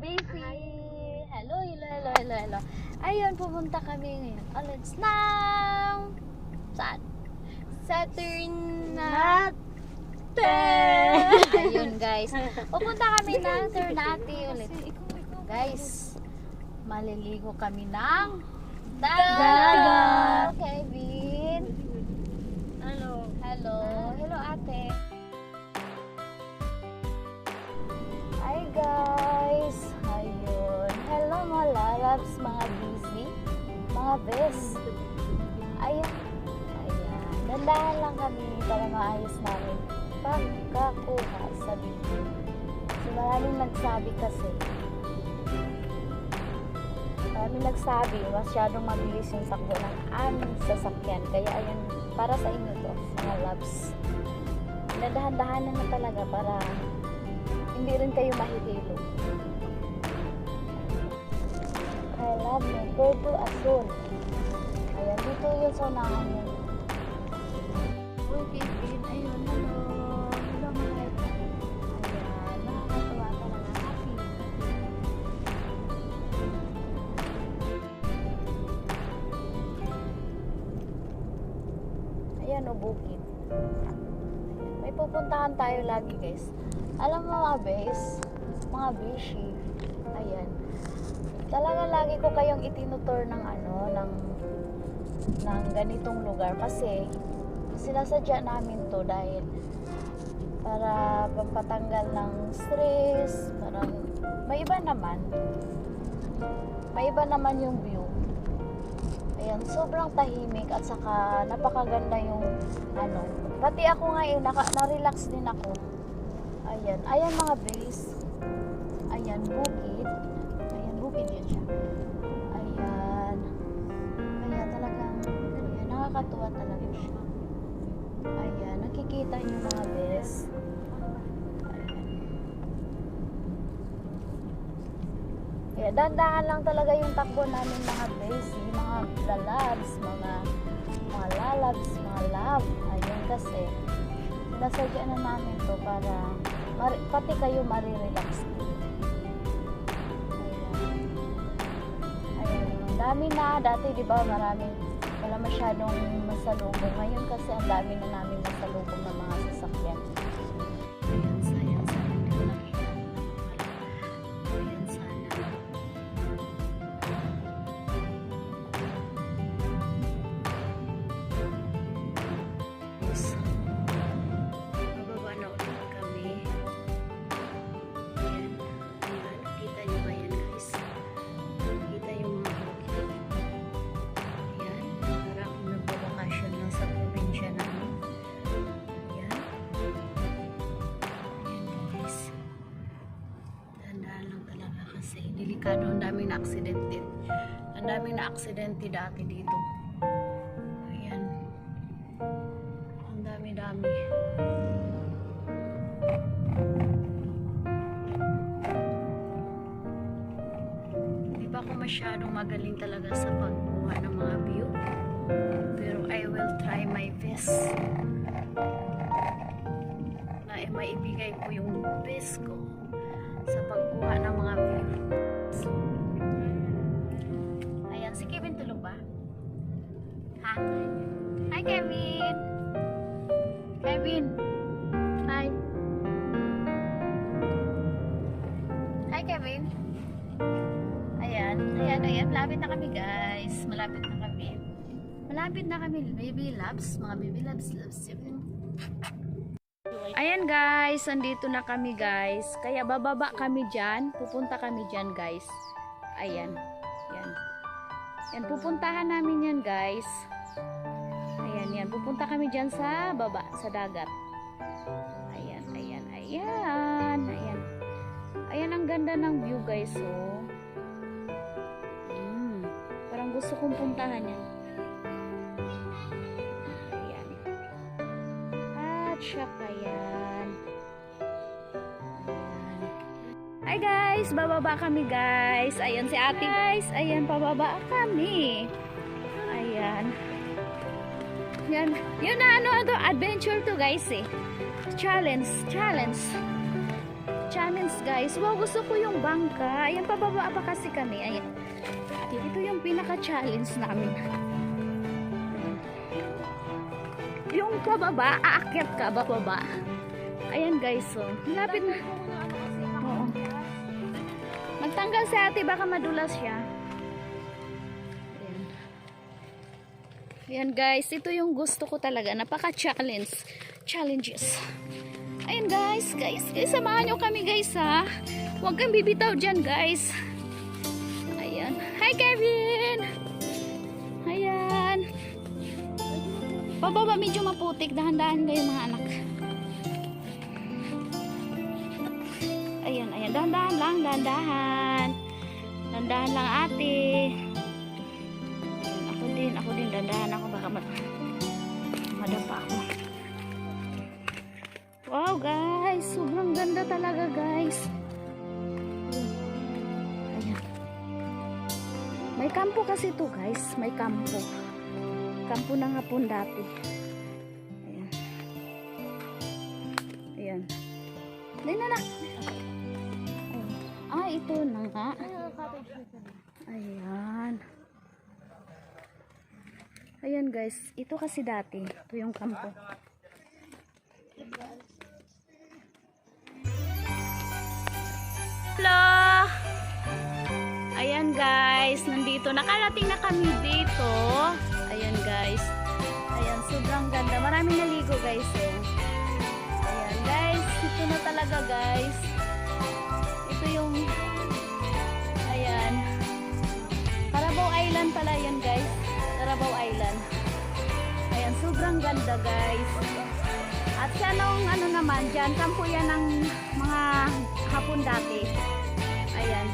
Daisy! Hello, hello, hello, hello, hello. Ayun, pupunta kami ngayon. Ulit ng... Saan? Saturn na... Ayun guys. Pupunta kami ng Ternate ulit. Guys, maliligo kami ng dagat. Kevin. Hello. Hello. Hello ate. Hi guys. Ayun. Hello mga lalabs, mga busy, mga best. Ayun. Ayan. Dandahan lang kami para maayos namin pagkakuha sa video. So maraming nagsabi kasi. Maraming nagsabi, masyadong mabilis yung sakbo ng aming sasakyan. Kaya ayun, para sa inyo to, mga loves. Nadahan-dahanan na talaga para hindi rin kayo mahihilo. I love me, Puerto Azul. Ayan, dito yung saunahan mo. Uy, Kevin, ayun, hello. Hello, mga ito. Ayan, nakakatuwa talaga. Happy. Ayan, o bukid. May pupuntahan tayo lagi, guys. Alam mo mga bes, mga beshi. Ayan. Talaga lagi ko kayong itinutur ng ng ganitong lugar kasi sinasadya namin to dahil para pampatanggal ng stress, parang may iba naman yung view. Ayan, sobrang tahimik at saka napakaganda yung pati ako ngayon na-relax din ako. Ayan, ayan mga base. Ayan, bukid. Ayan, bukid yun siya. Ayan. Ayan, talagang, ayan, nakakatuwa talaga siya. Ayan, nakikita niyo mga base. Ayan. Ayan, dandahan lang talaga yung takbo namin mga base, mga lalabs, mga lalabs, mga love. Ayan, kasi nasadya na namin to para pati kayo marirelax. Ayan. Ang dami na. Dati diba wala masyadong masalubong. Ngayon kasi ang dami na namin masalubong ng mga sasakyan. Ayan, sayang. Hindi ko nakita. Ayan, sana. Delikado, ang daming na-aksidente. Ang daming na-aksidente dati dito. Ayan. Ang dami-dami. Hindi pa ako masyadong magaling talaga sa pagkuha ng mga view. Pero I will try my best. Na maibigay ko yung best ko sa pagkuha ng mga view. Ayan, si Kevin tulog ba? Ha? Hi, Kevin! Kevin! Hi! Hi, Kevin! Ayan, malapit na kami guys. Malapit na kami, baby loves, mga baby loves. Ayan guys, andito na kami guys. Kaya bababa kami dyan. Pupunta kami dyan guys. Ayan. Yan, pupuntahan namin yan guys. Ayan. Pupunta kami dyan sa baba, sa dagat. Ayan. Ayan ang ganda ng view guys. Oh. Parang gusto kong puntahan yan. Saka yan. Hi guys, bababa kami guys. Ayan si ate guys. Ayan, pababa kami. Ayan. Yun na adventure to guys eh. Challenge. challenge guys. Wow, gusto ko yung bangka. Ayan, pababa pa kasi kami. Ayan. Ito yung pinaka-challenge namin. Yung pababa, aakyat ka, bababa. Ayan guys, so. Malapit na. Oo. Magtanggal si ate, baka madulas siya. Ayan. Ayan guys, ito yung gusto ko talaga. Napaka-challenge. Challenges. Ayan guys, samahan nyo kami guys ha. Huwag kang bibitaw dyan guys. Ayan. Hi Kevin! Ayan. Pababa medyo maputik. Dahan-dahan kayo mga anak. Ayan, ayan. Dahan-dahan lang, dahan-dahan. Dahan-dahan lang ate. Ayan, ako din. Dahan-dahan ako. Baka madapa ako. Wow guys, sobrang ganda talaga guys. Ayan. May kampo kasi to guys, may kampo. Kampo ng hapon dati. Ayan. Ayan. Dahil na. Ah, ito na nga. Ayan. Ayan guys, ito kasi dati. Ito yung kampo. Hello! Ayan guys, nandito. Nakarating na kami dito. Ayan guys. Ayan, sobrang ganda. Maraming naligo guys. Oh. Ayan guys, ito na talaga guys. Ito yung ayan. Carabao Island pala yan guys. Carabao Island. Ayan, sobrang ganda guys. At sa ano naman, dyan, kampo yan ng mga hapon dati. Ayan.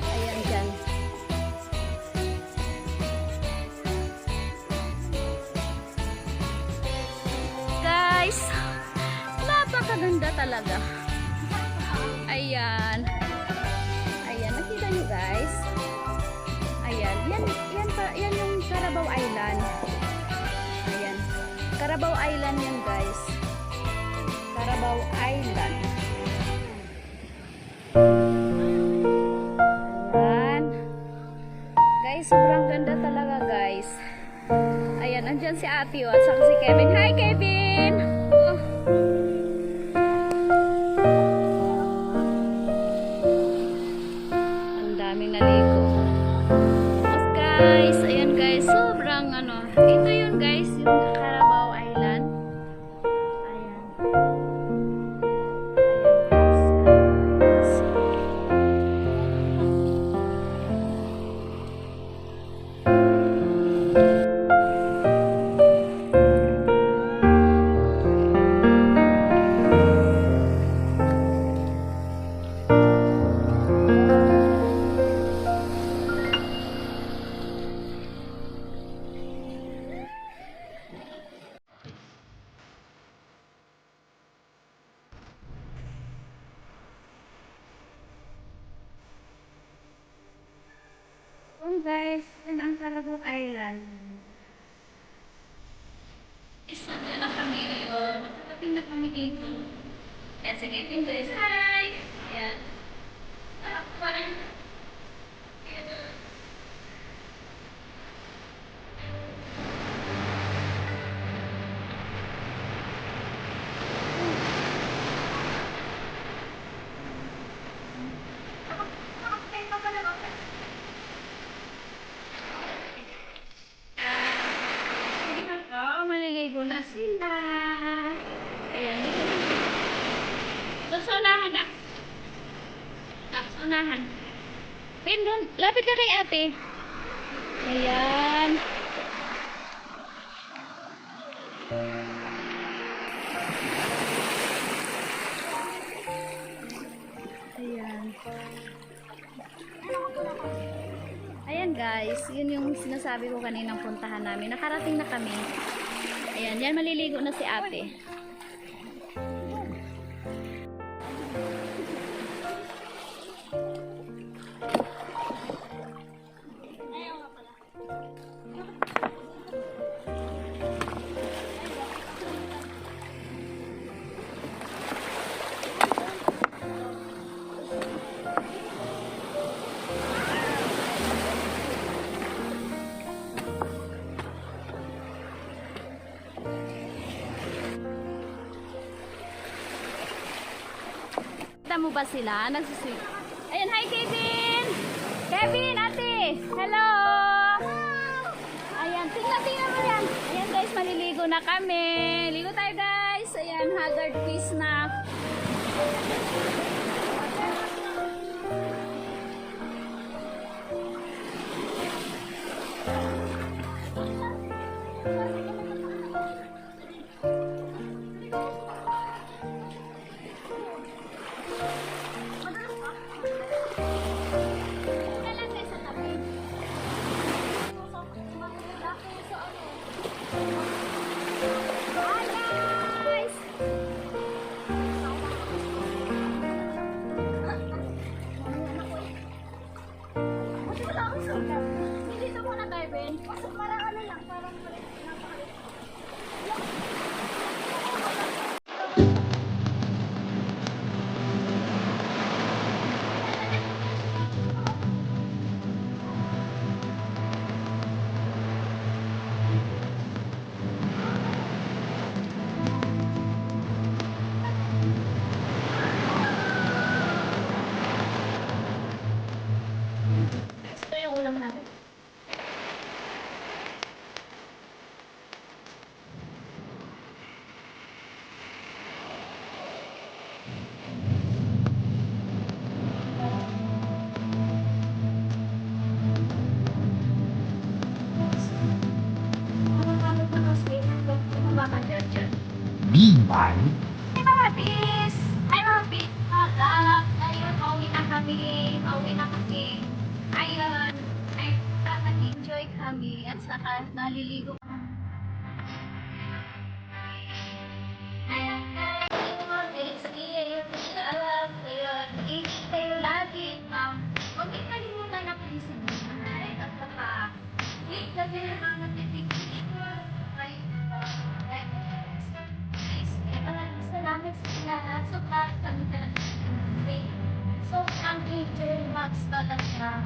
Ayan dyan. Guys, napakaganda talaga. Ayan. Ayan, nakita nyo guys. Ayan, yan yung Carabao Island. Ayan. Carabao Island yan guys. Carabao Island. Ayan. Guys, sobrang ganda talaga guys. Ayan, andyan si ate at saka si Kevin. Hi Kevin! Oh. Ang daming naligo. Guys, ayan guys, sobrang ito yun guys, yung Carabao Island. Ayan. Guys, yan ang Carabao Island. Isa na kami ngayon. Nakapin na kami dito. Yan, sige, guys. Hi! Yan. Parang maliligo na sila. Ayan. Sa unahan na. Sa unahan. Pindon, lapit ka kay ate. Ayan. Ayan. Ayan guys, yun yung sinasabi ko kaninang puntahan namin. Nakarating na kami. Ayan, yan maliligo na si ate. Kita mo ba sila? Nagsusweet. Ayan, hi Kevin! Kevin, ate! Hello! Ayan, tingnan mo yan. Ayan guys, maliligo na kami. Ligo tayo guys. Ayan, haggard face na. Hi guys! Dito muna tayo, Ben. Parang ano lang, parang napakalit. Ito yung ulam natin. Meanwhile, Hi mga bis! Hi mga bis! Ayun, pauwi na kami. Pauwi na kami. Ayun. Ay, enjoy kami. At saka naliligo. Ayun, eat kayo lagi. Huwag kayo kalimutan na please subscribe. At saka, click the bell na notification. Guys, maraming salamat sa lahat. So, ang teacher Max talaga.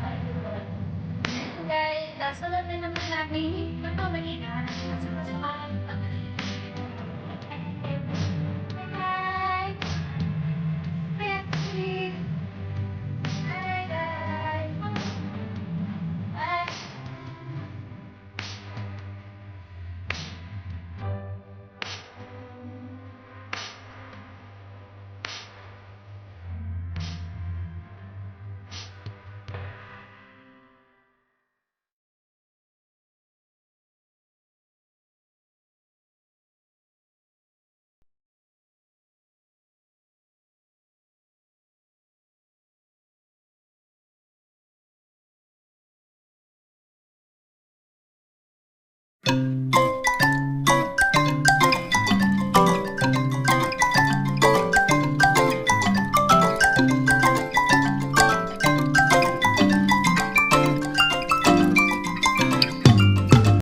Guys, sunod na naman namin. Ito, mag-ingat.